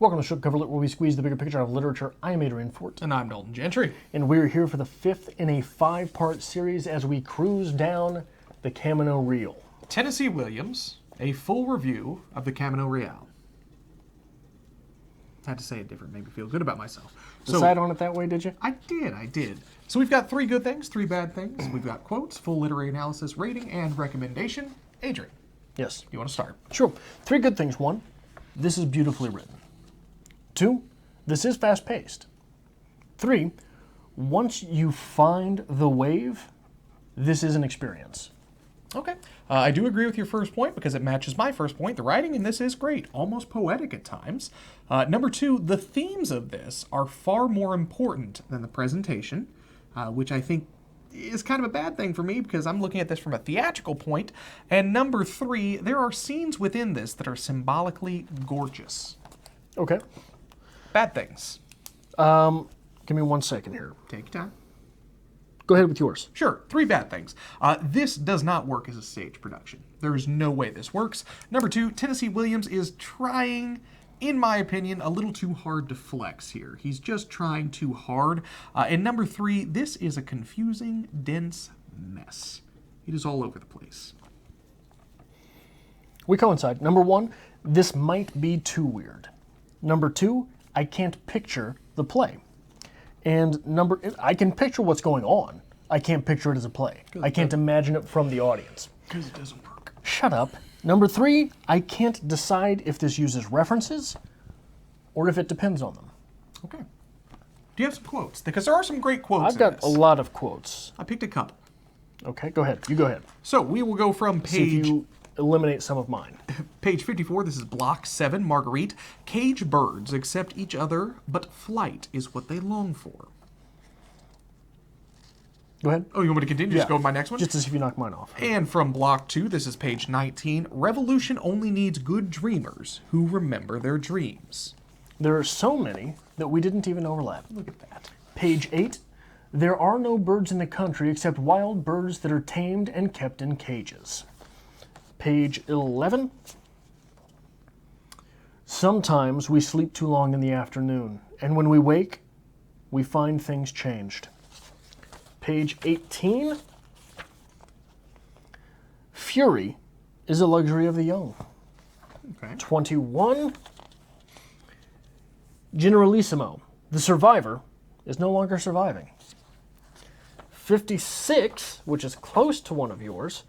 Welcome to Strip Cover Lit, where we squeeze the bigger picture out of literature. I am Adrian Fort. And I'm Dalton Gentry. And we're here for the fifth in a 5-part series as we cruise down the Camino Real. Tennessee Williams, a full review of the Camino Real. Had to say it different, made me feel good about myself. Decide on it that way, did you? I did. So we've got 3 good things, 3 bad things. We've got quotes, full literary analysis, rating, and recommendation. Adrian, Yes. you want to start? Sure. 3 good things. 1, this is beautifully written. 2, this is fast-paced. 3, once you find the wave, this is an experience. Okay. I do agree with your first point because it matches my first point. The writing in this is great, almost poetic at times. Number 2, the themes of this are far more important than the presentation, which I think is kind of a bad thing for me because I'm looking at this from a theatrical point. And number 3, there are scenes within this that are symbolically gorgeous. Okay. Bad things. Give me 1 second here. Take your time. Go ahead with yours. Sure, 3 bad things. This does not work as a stage production. There is no way this works. Number 2, Tennessee Williams is trying, in my opinion, a little too hard to flex here. He's just trying too hard. And number 3, this is a confusing, dense mess. It is all over the place. We coincide. Number 1, this might be too weird. Number 2, I can't picture the play. And I can picture what's going on. I can't picture it as a play. I can't imagine it from the audience. Because it doesn't work. Shut up. Number 3, I can't decide if this uses references or if it depends on them. Okay. Do you have some quotes? Because there are some great quotes I've got in a this. lot of quotes. I picked a couple. Okay, go ahead. You go ahead. So we will go from See if page... you eliminate some of mine. Page 54, this is block 7, Marguerite. Cage birds accept each other, but flight is what they long for. Go ahead. Oh, you want me to continue? Just go with my next one? Just to see if you knock mine off. And from block 2, this is page 19. Revolution only needs good dreamers who remember their dreams. There are so many that we didn't even overlap. Look at that. Page 8. There are no birds in the country except wild birds that are tamed and kept in cages. Page 11. Sometimes we sleep too long in the afternoon, and when we wake, we find things changed. Page 18. Fury is a luxury of the young. Okay. 21. Generalissimo, the survivor, is no longer surviving. 56, which is close to one of yours.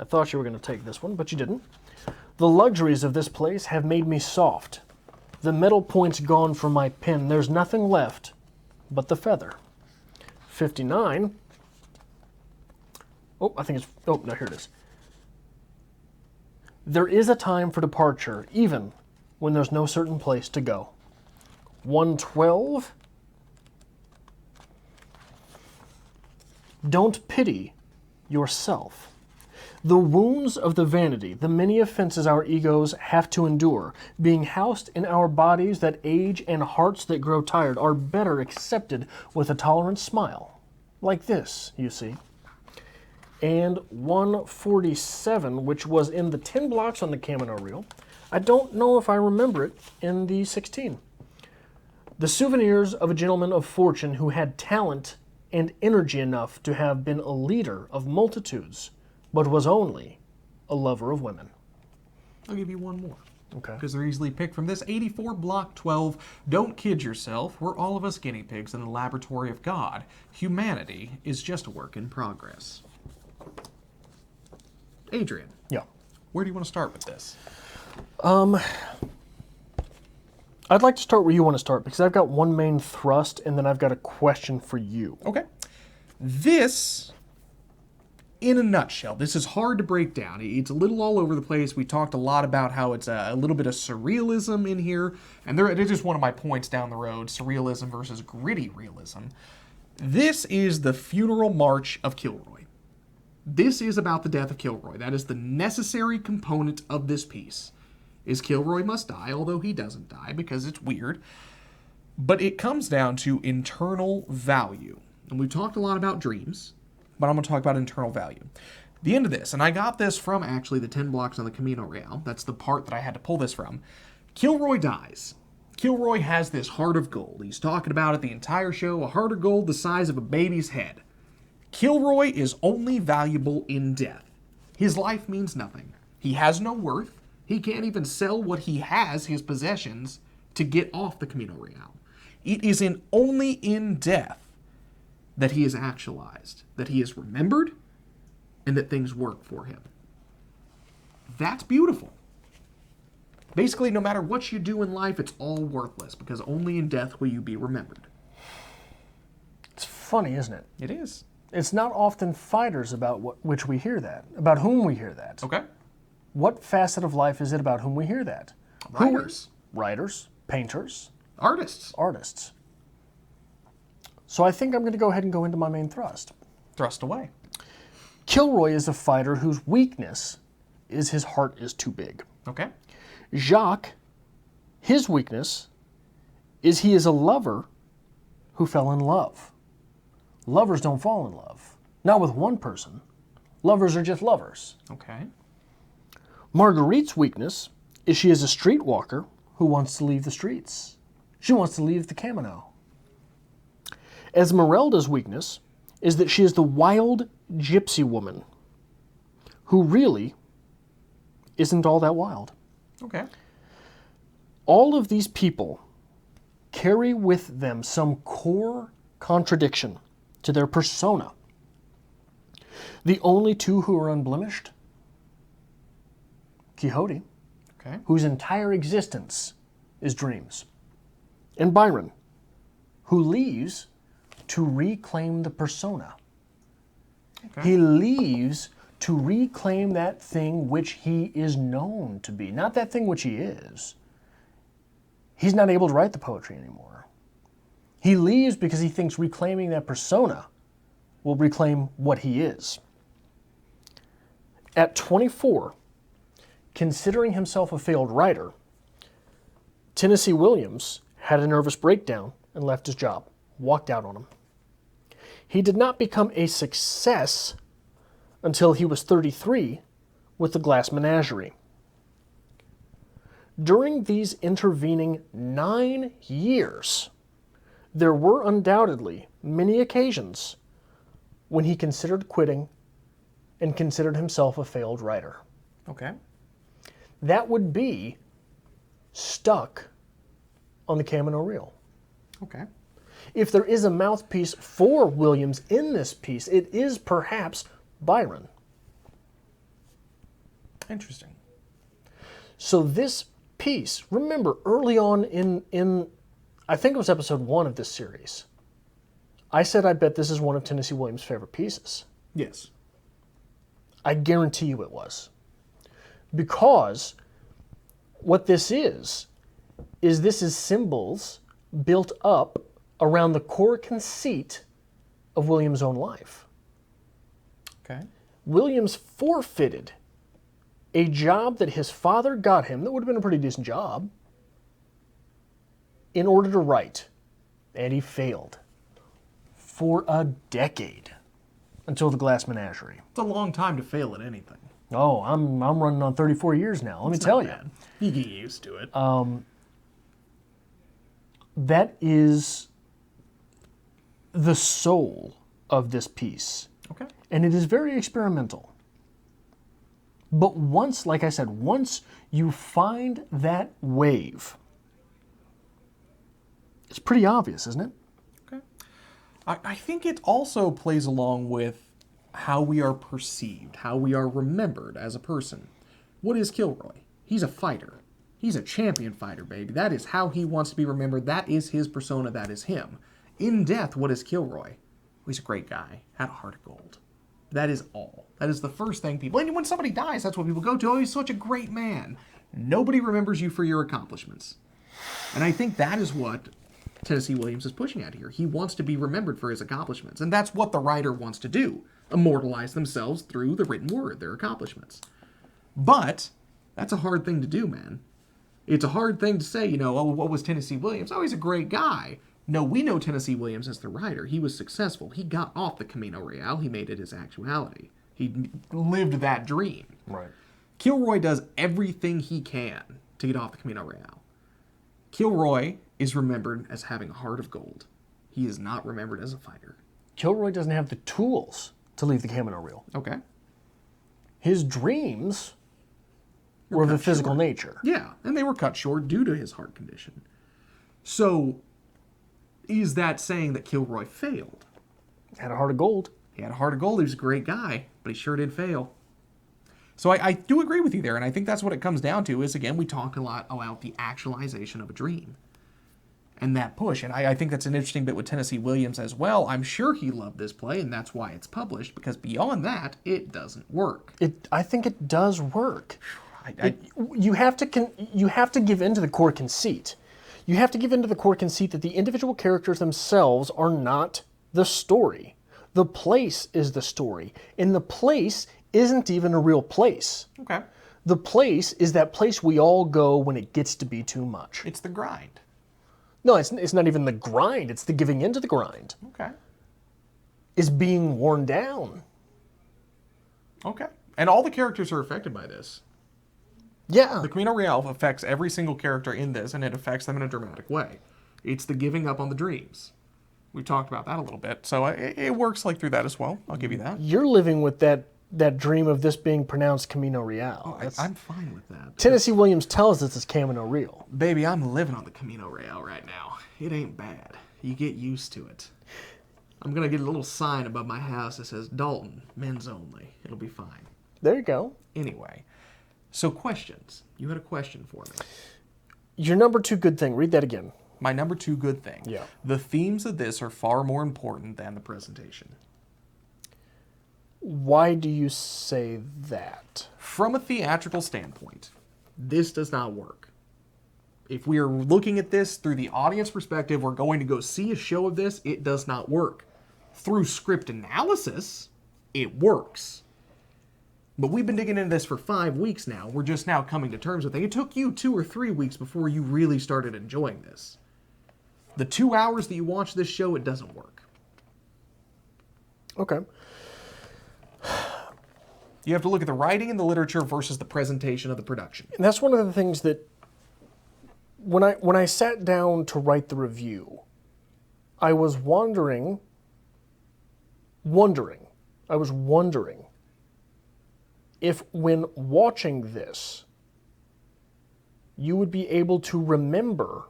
I thought you were going to take this one, but you didn't. The luxuries of this place have made me soft. The metal point's gone from my pen. There's nothing left but the feather. 59. Oh, no, here it is. There is a time for departure, even when there's no certain place to go. 112. Don't pity yourself. The wounds of the vanity, the many offenses our egos have to endure, being housed in our bodies that age and hearts that grow tired, are better accepted with a tolerant smile. Like this, you see. And 147, which was in the 10 blocks on the Camino reel. I don't know if I remember it in the 16. The souvenirs of a gentleman of fortune who had talent and energy enough to have been a leader of multitudes, but was only a lover of women. I'll give you one more. Okay. Because they're easily picked from this. 84, block 12. Don't kid yourself. We're all of us guinea pigs in the laboratory of God. Humanity is just a work in progress. Adrian. Yeah. Where do you want to start with this? I'd like to start where you want to start because I've got one main thrust and then I've got a question for you. Okay. This, in a nutshell, this is hard to break down. It's a little all over the place. We talked a lot about how it's a little bit of surrealism in here. And it is just one of my points down the road, surrealism versus gritty realism. This is the funeral march of Kilroy. This is about the death of Kilroy. That is the necessary component of this piece. Is Kilroy must die, although he doesn't die because it's weird. But it comes down to internal value. And we've talked a lot about dreams, but I'm going to talk about internal value. The end of this, and I got this from actually the 10 blocks on the Camino Real. That's the part that I had to pull this from. Kilroy dies. Kilroy has this heart of gold. He's talking about it the entire show, a heart of gold the size of a baby's head. Kilroy is only valuable in death. His life means nothing. He has no worth. He can't even sell what he has, his possessions, to get off the Camino Real. It is only in death that he is actualized, that he is remembered, and that things work for him. That's beautiful. Basically, no matter what you do in life, it's all worthless, because only in death will you be remembered. It's funny, isn't it? It is. It's not often fighters about which we hear that, about whom we hear that. Okay. What facet of life is it about whom we hear that? Writers. Writers, painters, Artists. artists. So I think I'm going to go ahead and go into my main thrust. Thrust away. Kilroy is a fighter whose weakness is his heart is too big. Okay. Jacques, his weakness is he is a lover who fell in love. Lovers don't fall in love. Not with one person. Lovers are just lovers. Okay. Marguerite's weakness is she is a streetwalker who wants to leave the streets. She wants to leave the Camino. Esmeralda's weakness is that she is the wild gypsy woman who really isn't all that wild. Okay. All of these people carry with them some core contradiction to their persona. The only two who are unblemished, Quixote, Okay. whose entire existence is dreams, and Byron, who leaves to reclaim the persona. Okay. He leaves to reclaim that thing which he is known to be, not that thing which he is. He's not able to write the poetry anymore. He leaves because he thinks reclaiming that persona will reclaim what he is. At 24, considering himself a failed writer, Tennessee Williams had a nervous breakdown and left his job, walked out on him. He did not become a success until he was 33 with the Glass Menagerie. During these intervening 9 years, there were undoubtedly many occasions when he considered quitting and considered himself a failed writer. Okay. That would be stuck on the Camino Real. Okay. If there is a mouthpiece for Williams in this piece, it is perhaps Byron. Interesting. So this piece, remember early on in I think it was episode 1 of this series, I said I bet this is one of Tennessee Williams' favorite pieces. Yes. I guarantee you it was. Because what this is this is symbols built up around the core conceit of Williams' own life. Okay. Williams forfeited a job that his father got him, that would have been a pretty decent job, in order to write. And he failed for a decade until the Glass Menagerie. It's a long time to fail at anything. Oh, I'm running on 34 years now, let me tell you. You get used to it. That is the soul of this piece. Okay. And it is very experimental. But once, like I said, once you find that wave, it's pretty obvious, isn't it? Okay. I think it also plays along with how we are perceived, how we are remembered as a person. What is Kilroy? He's a fighter. He's a champion fighter, baby. That is how he wants to be remembered. That is his persona. That is him. In death, what is Kilroy? Well, he's a great guy. Had a heart of gold. That is all. That is the first thing people... And when somebody dies, that's what people go to. Oh, he's such a great man. Nobody remembers you for your accomplishments. And I think that is what Tennessee Williams is pushing at here. He wants to be remembered for his accomplishments. And that's what the writer wants to do. Immortalize themselves through the written word, their accomplishments. But that's a hard thing to do, man. It's a hard thing to say, oh, what was Tennessee Williams? Oh, he's a great guy. No, we know Tennessee Williams as the writer. He was successful. He got off the Camino Real. He made it his actuality. He lived that dream. Right. Kilroy does everything he can to get off the Camino Real. Kilroy is remembered as having a heart of gold. He is not remembered as a fighter. Kilroy doesn't have the tools to leave the Camino real. Okay. His dreams were of a physical nature. Yeah, and they were cut short due to his heart condition. So, is that saying that Kilroy failed? Had a heart of gold. He had a heart of gold. He was a great guy, but he sure did fail. So I do agree with you there, and I think that's what it comes down to is, again, we talk a lot about the actualization of a dream. And that push. And I think that's an interesting bit with Tennessee Williams as well. I'm sure he loved this play, and that's why it's published, because beyond that, it doesn't work. I think it does work. You have to give in to the core conceit. You have to give in to the core conceit that the individual characters themselves are not the story. The place is the story. And the place isn't even a real place. Okay. The place is that place we all go when it gets to be too much. It's the grind. No, it's not even the grind. It's the giving into the grind. Okay. It's being worn down. Okay. And all the characters are affected by this. Yeah. The Camino Real affects every single character in this, and it affects them in a dramatic way. It's the giving up on the dreams. We talked about that a little bit, so it works like through that as well. I'll give you that. You're living with that dream of this being pronounced Camino Real. I'm fine with that. Tennessee Williams tells us it's Camino Real. Baby, I'm living on the Camino Real right now. It ain't bad. You get used to it. I'm going to get a little sign above my house that says, Dalton, men's only. It'll be fine. There you go. Anyway, so questions. You had a question for me. Your number 2 good thing. Read that again. My number 2 good thing. Yeah. The themes of this are far more important than the presentation. Why do you say that? From a theatrical standpoint, this does not work. If we are looking at this through the audience perspective, we're going to go see a show of this, it does not work. Through script analysis, it works. But we've been digging into this for 5 weeks now. We're just now coming to terms with it. It took you 2 or 3 weeks before you really started enjoying this. The 2 hours that you watch this show, it doesn't work. Okay. You have to look at the writing and the literature versus the presentation of the production. And that's one of the things that when I sat down to write the review, I was wondering if when watching this, you would be able to remember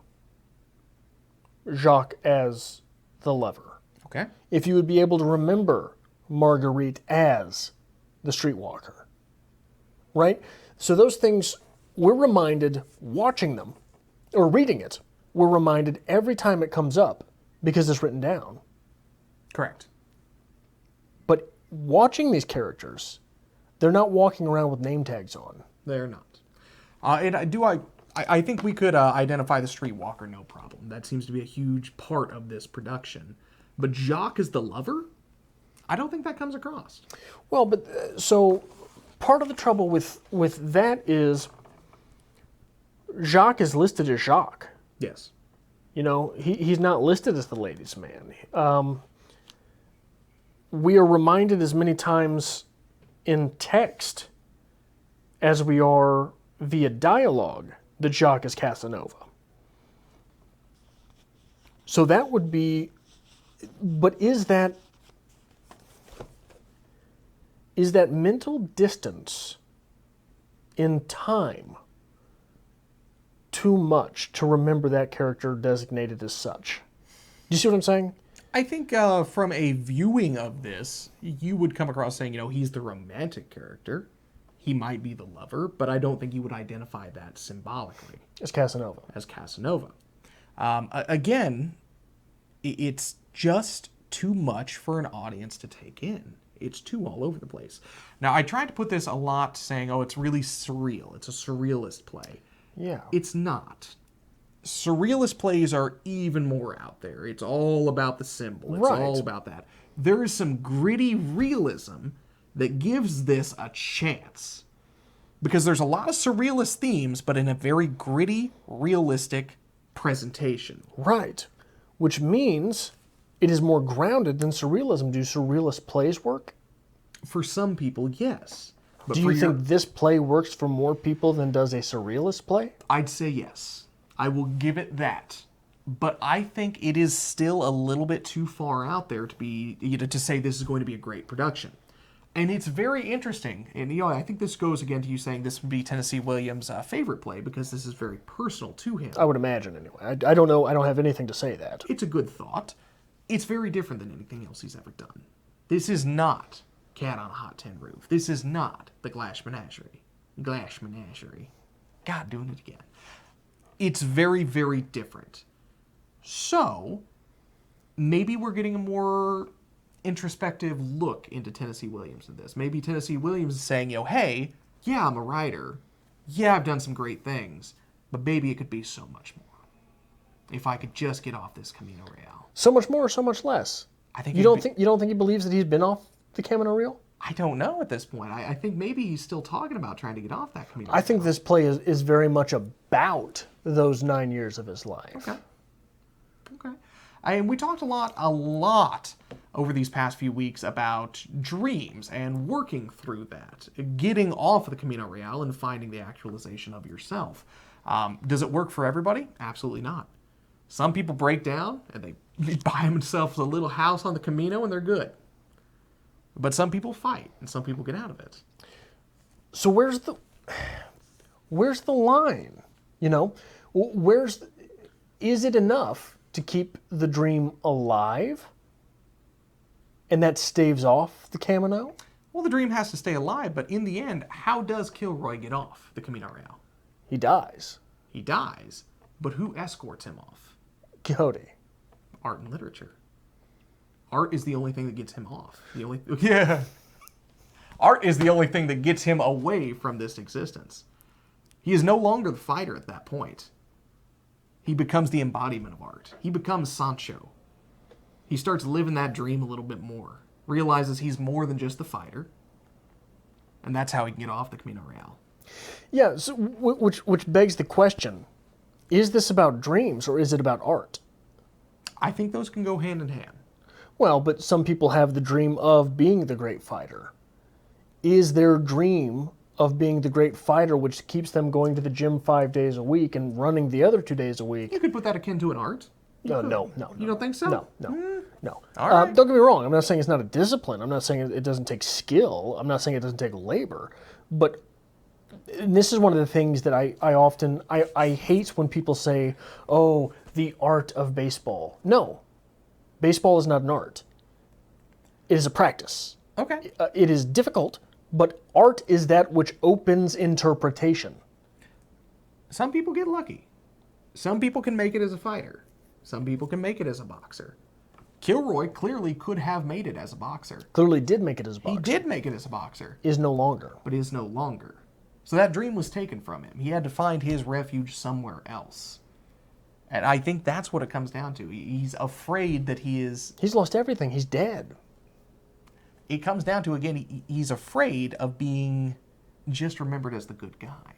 Jacques as the lover. Okay. If you would be able to remember Marguerite as the streetwalker. Right? So those things, we're reminded watching them, or reading it, we're reminded every time it comes up because it's written down. Correct. But watching these characters, they're not walking around with name tags on. They're not. I think we could identify the streetwalker, no problem. That seems to be a huge part of this production. But Jacques is the lover? I don't think that comes across. Well, but so part of the trouble with that is Jacques is listed as Jacques. Yes. You know, he's not listed as the ladies' man. We are reminded as many times in text as we are via dialogue that Jacques is Casanova. So that would be, but is that mental distance in time too much to remember that character designated as such? Do you see what I'm saying? I think from a viewing of this, you would come across saying, he's the romantic character. He might be the lover, but I don't think you would identify that symbolically. As Casanova. As Casanova. Again, it's just too much for an audience to take in. It's too all over the place. Now, I tried to put this a lot saying, it's really surreal. It's a surrealist play. Yeah. It's not. Surrealist plays are even more out there. It's all about the symbol. It's Right. all about that. There is some gritty realism that gives this a chance. Because there's a lot of surrealist themes, but in a very gritty, realistic presentation. Right. Which means it is more grounded than surrealism. Do surrealist plays work? For some people, yes. But Do you think this play works for more people than does a surrealist play? I'd say yes. I will give it that. But I think it is still a little bit too far out there to be, to say this is going to be a great production. And it's very interesting. And, I think this goes again to you saying this would be Tennessee Williams' favorite play because this is very personal to him. I would imagine, anyway. I don't know. I don't have anything to say that. It's a good thought. It's very different than anything else he's ever done. This is not Cat on a Hot Tin Roof. This is not The Glass Menagerie. Glass Menagerie. God, doing it again. It's very, very different. So, maybe we're getting a more introspective look into Tennessee Williams in this. Maybe Tennessee Williams is saying, hey, yeah, I'm a writer. Yeah, I've done some great things. But maybe it could be so much more. If I could just get off this Camino Real. So much more or so much less? I think you don't think he believes that he's been off the Camino Real? I don't know at this point. I think maybe he's still talking about trying to get off that Camino Real. I think this play is very much about those 9 years of his life. Okay. And we talked a lot over these past few weeks about dreams and working through that, getting off of the Camino Real and finding the actualization of yourself. Does it work for everybody? Absolutely not. Some people break down and they buy themselves a little house on the Camino and they're good. But some people fight and some people get out of it. So where's the line? Is it enough to keep the dream alive? And that staves off the Camino? Well, the dream has to stay alive, but in the end, how does Kilroy get off the Camino Real? He dies. He dies, but who escorts him off? Quixote. Art and literature. Art is the only thing that gets him off. Art is the only thing that gets him away from this existence. He is no longer the fighter at that point. He becomes the embodiment of art. He becomes Sancho. He starts living that dream a little bit more. Realizes he's more than just the fighter. And that's how he can get off the Camino Real. Yeah, so which begs the question, is this about dreams or is it about art? I think those can go hand in hand. Well, but some people have the dream of being the great fighter. Is their dream of being the great fighter which keeps them going to the gym 5 days a week and running the other 2 days a week? You could put that akin to an art. No. You don't think so? No. All right. Don't get me wrong. I'm not saying it's not a discipline. I'm not saying it doesn't take skill. I'm not saying it doesn't take labor. But this is one of the things that I hate when people say, oh, the art of baseball. No. Baseball is not an art. It is a practice. Okay. It is difficult, but art is that which opens interpretation. Some people get lucky. Some people can make it as a fighter. Some people can make it as a boxer. Kilroy clearly could have made it as a boxer. Clearly did make it as a boxer. He did make it as a boxer. Is no longer. But is no longer. So that dream was taken from him. He had to find his refuge somewhere else. And I think that's what it comes down to. He's afraid that he is... He's lost everything. He's dead. It comes down to, again, he's afraid of being just remembered as the good guy.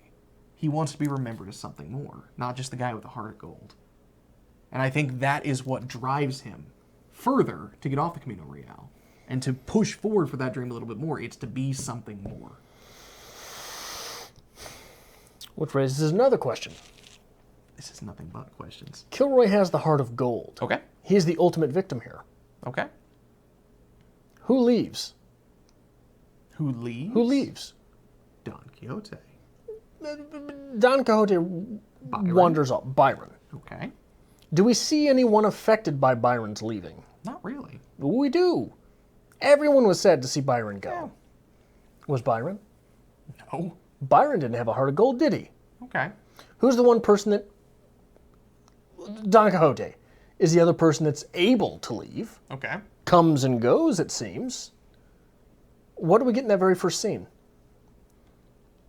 He wants to be remembered as something more, not just the guy with the heart of gold. And I think that is what drives him further to get off the Camino Real and to push forward for that dream a little bit more. It's to be something more. Which raises another question. This is nothing but questions. Kilroy has the heart of gold. Okay. He is the ultimate victim here. Okay. Who leaves? Who leaves? Who leaves? Don Quixote. Don Quixote wanders off. Byron. Okay. Do we see anyone affected by Byron's leaving? Not really. We do. Everyone was sad to see Byron go. Yeah. Was Byron? No. Byron didn't have a heart of gold, did he? Okay. Who's the one person that... Don Quixote is the other person that's able to leave. Okay. Comes and goes, it seems. What do we get in that very first scene?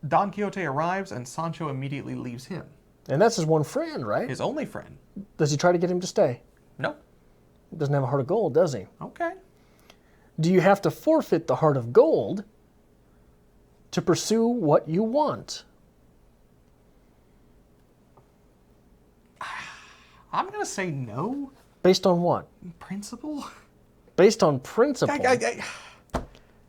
Don Quixote arrives and Sancho immediately leaves him. And that's his one friend, right? His only friend. Does he try to get him to stay? No. Doesn't have a heart of gold, does he? Okay. Do you have to forfeit the heart of gold to pursue what you want? I'm going to say no. Based on what? Principle? Based on principle.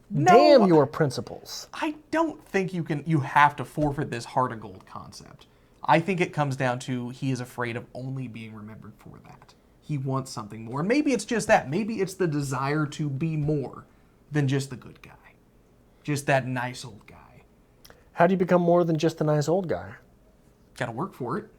No, Damn your principles. I don't think you have to forfeit this heart of gold concept. I think it comes down to he is afraid of only being remembered for that. He wants something more. Maybe it's just that. Maybe it's the desire to be more than just the good guy. Just that nice old guy. How do you become more than just the nice old guy? Got to work for it.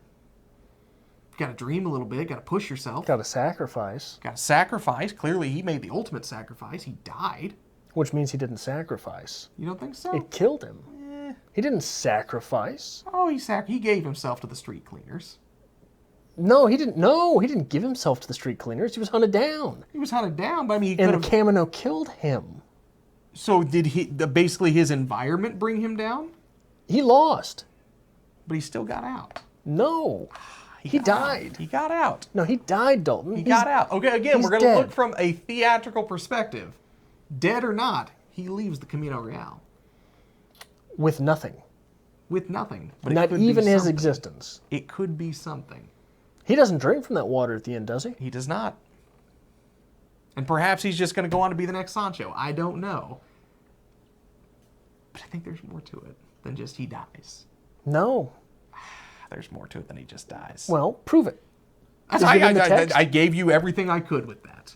Got to dream a little bit. Got to push yourself. Got to sacrifice. Got to sacrifice. Clearly, he made the ultimate sacrifice. He died. Which means he didn't sacrifice. You don't think so? It killed him. He didn't sacrifice. Oh, he gave himself to the street cleaners. No, he didn't. No, he didn't give himself to the street cleaners. He was hunted down. He was hunted down, but I mean, he could And have. the Camino killed him. So did he? Basically, his environment bring him down, He lost. but he still got out. No. He got died. out. He got out. No, he died, Dalton. He got out. Okay, again, he's we're going to dead. look from a theatrical perspective. Dead or not, he leaves the Camino Real With nothing. with nothing. But it Not could be even his something. existence. It could be something. He doesn't drink from that water at the end, does he? He does not. And perhaps he's just going to go on to be the next Sancho. I don't know. But I think there's more to it than just he dies. No. There's more to it than he just dies. Well, prove it. Is it in the text? I gave you everything I could with that.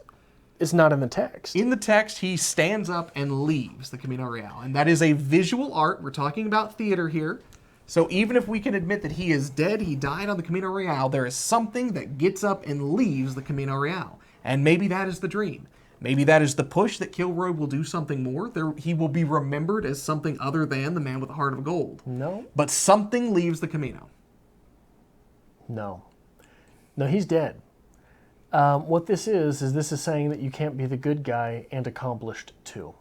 It's not in the text. In the text, he stands up and leaves the Camino Real. And that is a visual art. We're talking about theater here. So even if we can admit that he is dead, he died on the Camino Real, there is something that gets up and leaves the Camino Real. And maybe that is the dream. Maybe that is the push that Kilroy will do something more. He will be remembered as something other than the man with the heart of gold. No. But something leaves the Camino. No. No, he's dead. What this is saying that you can't be the good guy and accomplished too.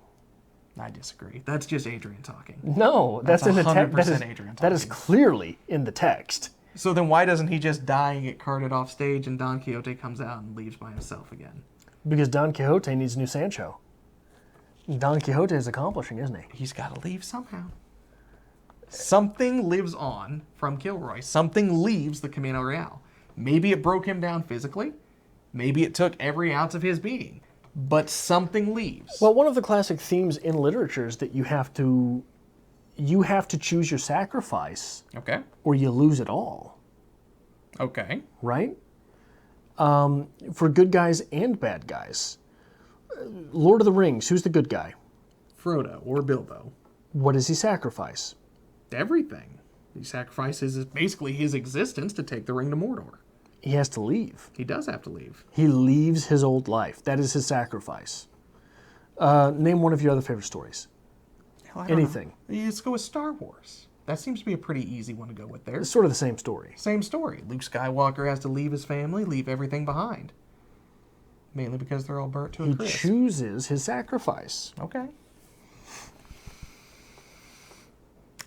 I disagree. That's just Adrian talking. No, that's in the text. 100% Adrian That is talking. clearly in the text. So then why doesn't he just die and get carted off stage and Don Quixote comes out and leaves by himself again? Because Don Quixote needs a new Sancho. Don Quixote is accomplishing, isn't he? He's got to leave somehow. Something lives on from Kilroy. Something leaves the Camino Real. Maybe it broke him down physically. Maybe it took every ounce of his being. But something leaves. Well, one of the classic themes in literature is that you have to choose your sacrifice Okay. or you lose it all, Okay. right? For good guys and bad guys. Lord of the Rings, who's the good guy? Frodo or Bilbo. What does he sacrifice? Everything. He sacrifices basically his existence to take the ring to Mordor. He has to leave. He does have to leave. He leaves his old life. That is his sacrifice. Name one of your other favorite stories. Hell, I don't Anything. know. Let's go with Star Wars. That seems to be a pretty easy one to go with there. It's sort of the same story. Same story. Luke Skywalker has to leave his family, leave everything behind. Mainly because they're all burnt to a He crisp. chooses his sacrifice. Okay.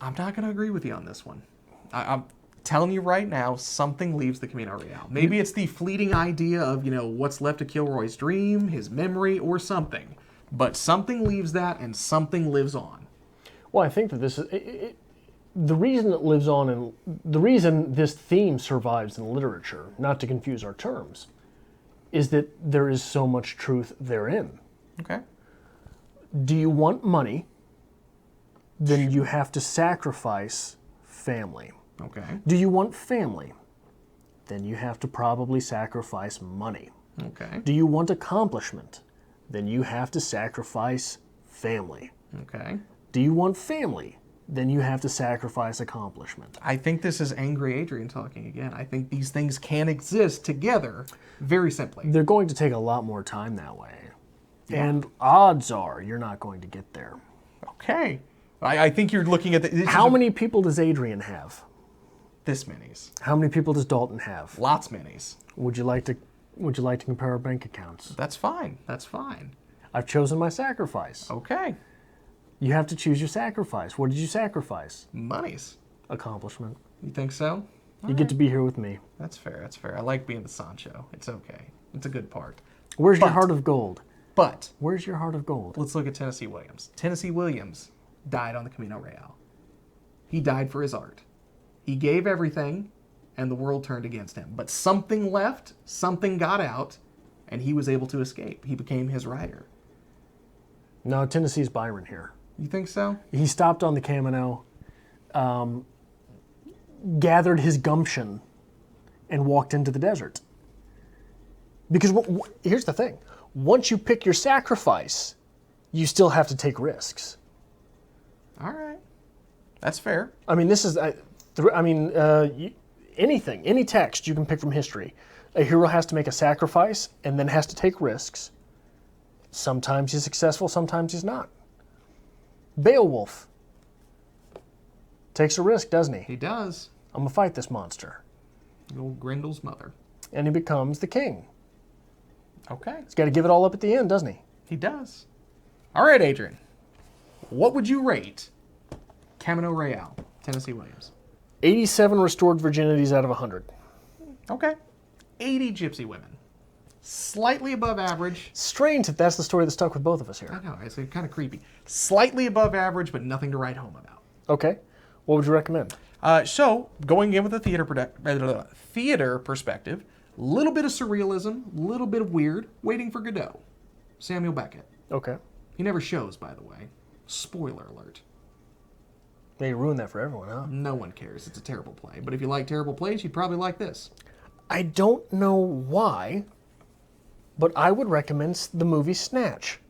I'm not going to agree with you on this one. I'm telling you right now, something leaves the Camino Real. Maybe it's the fleeting idea of, what's left of Kilroy's dream, his memory, or something. But something leaves that and something lives on. Well, I think that this is the reason it lives on, and the reason this theme survives in literature, not to confuse our terms, is that there is so much truth therein. Okay. Do you want money? Then you have to sacrifice family. Okay. Do you want family? Then you have to probably sacrifice money. Okay. Do you want accomplishment? Then you have to sacrifice family. Okay. Do you want family? Then you have to sacrifice accomplishment. I think this is angry Adrian talking again. I think these things can exist together very simply. They're going to take a lot more time that way. And odds are you're not going to get there. Okay. I think you're looking at How many people does Adrian have? This minis. How many people does Dalton have? Lots minis. Would you like to compare our bank accounts? That's fine. That's fine. I've chosen my sacrifice. Okay. You have to choose your sacrifice. What did you sacrifice? Monies. Accomplishment. You think so? You get to be here with me. That's fair. That's fair. I like being the Sancho. It's okay. It's a good part. Where's your But- heart of gold? But Where's your heart of gold? let's look at Tennessee Williams. Tennessee Williams died on the Camino Real. He died for his art. He gave everything, and the world turned against him. But something left, something got out, and he was able to escape. He became his writer. No, Tennessee's Byron here. You think so? He stopped on the Camino. gathered his gumption and walked into the desert. Because here's the thing. Once you pick your sacrifice, you still have to take risks. All right. That's fair. I mean, this is, anything, any text you can pick from history. A hero has to make a sacrifice and then has to take risks. Sometimes he's successful, sometimes he's not. Beowulf takes a risk, doesn't he? He does. I'm gonna fight this monster. Old Grendel's mother. And he becomes the king. Okay. He's got to give it all up at the end, doesn't he? He does. All right, Adrian. What would you rate Camino Real, Tennessee Williams? 87 restored virginities out of 100. Okay. 80 gypsy women. Slightly above average. Strange that that's the story that stuck with both of us here. I know, it's kind of creepy. Slightly above average, but nothing to write home about. Okay. What would you recommend? So, going in with a theater perspective, a little bit of surrealism, a little bit of weird, Waiting for Godot. Samuel Beckett. Okay. He never shows, by the way. Spoiler alert. They ruined that for everyone, huh? No one cares. It's a terrible play. But if you like terrible plays, you'd probably like this. I don't know why, but I would recommend the movie Snatch.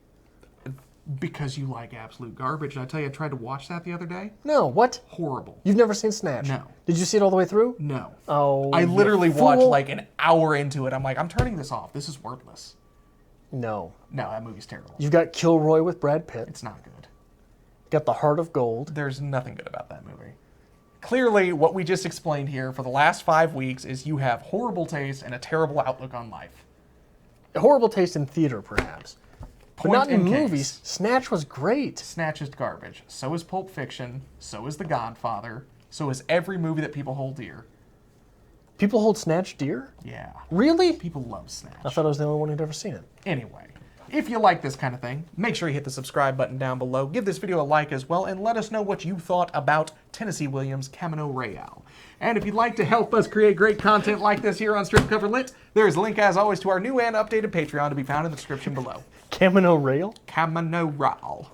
Because you like absolute garbage. And I tell you, I tried to watch that the other day. No, what? Horrible. You've never seen Snatch? No. Did you see it all the way through? No. Oh, I you literally watched fool. like an hour into it. I'm like, I'm turning this off. This is worthless. No. No, that movie's terrible. You've got Kilroy with Brad Pitt. It's not good. Got The Heart of Gold. There's nothing good about that movie. Clearly, what we just explained here for the last 5 weeks is you have horrible taste and a terrible outlook on life. Horrible taste in theater, perhaps. Point but not in in case. movies. Snatch was great. Snatch is garbage. So is Pulp Fiction. So is The Godfather. So is every movie that people hold dear. People hold Snatch dear? Yeah. Really? People love Snatch. I thought I was the only one who'd ever seen it. Anyway, if you like this kind of thing, make sure you hit the subscribe button down below. Give this video a like as well, and let us know what you thought about Tennessee Williams' Camino Real. And if you'd like to help us create great content like this here on Strip Cover Lit, there is a link, as always, to our new and updated Patreon to be found in the description below. Camino Rail? Camino Real.